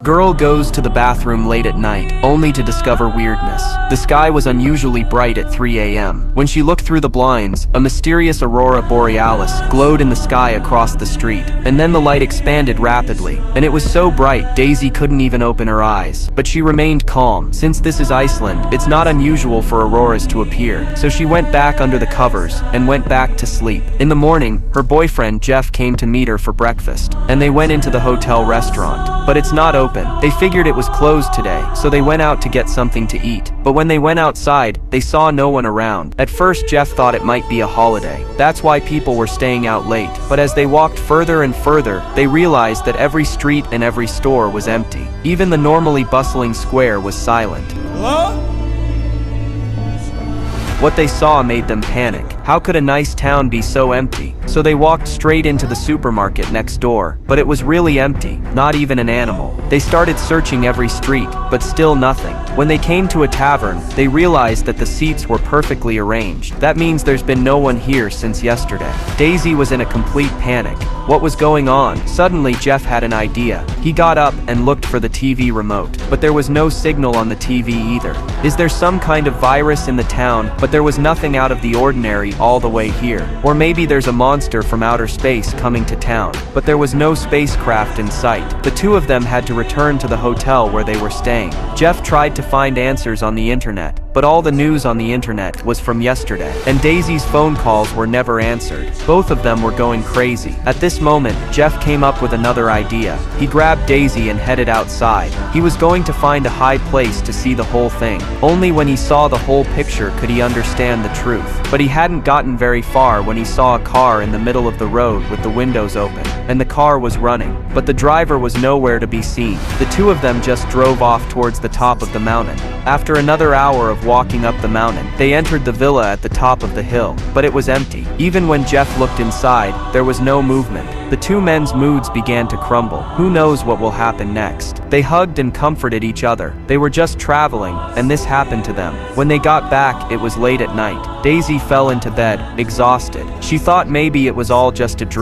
Girl goes to the bathroom late at night, only to discover weirdness. The sky was unusually bright at 3 a.m. When she looked through the blinds, a mysterious aurora borealis glowed in the sky across the street, and then the light expanded rapidly, and it was so bright Daisy couldn't even open her eyes. But she remained calm. Since this is Iceland, it's not unusual for auroras to appear, so she went back under the covers and went back to sleep. In the morning, her boyfriend Jeff came to meet her for breakfast, and they went into the hotel restaurant. But it's not open. They figured it was closed today, so they went out to get something to eat. But when they went outside, they saw no one around. At first, Jeff thought it might be a holiday. That's why people were staying out late. But as they walked further and further, they realized that every street and every store was empty. Even the normally bustling square was silent. Hello? What they saw made them panic. How could a nice town be so empty? So they walked straight into the supermarket next door, but it was really empty, not even an animal. They started searching every street, but still nothing. When they came to a tavern, they realized that the seats were perfectly arranged. That means there's been no one here since yesterday. Daisy was in a complete panic. What was going on? Suddenly Jeff had an idea. He got up and looked for the TV remote, but there was no signal on the TV either. Is there some kind of virus in the town? But there was nothing out of the ordinary all the way here. Or maybe there's a monster from outer space coming to town. But there was no spacecraft in sight. The two of them had to return to the hotel where they were staying. Jeff tried to find answers on the internet, but all the news on the internet was from yesterday, and Daisy's phone calls were never answered. Both of them were going crazy. At this moment, Jeff came up with another idea. He grabbed Daisy and headed outside. He was going to find a high place to see the whole thing. Only when he saw the whole picture could he understand the truth. But he hadn't gotten very far when he saw a car in the middle of the road with the windows open, and the car was running, but the driver was nowhere to be seen. The two of them just drove off towards the top of the mountain. After another hour of walking up the mountain, they entered the villa at the top of the hill, but it was empty. Even when Jeff looked inside, there was no movement. The two men's moods began to crumble. Who knows what will happen next? They hugged and comforted each other. They were just traveling, and this happened to them. When they got back, it was late at night. Daisy fell into bed, exhausted. She thought maybe it was all just a dream.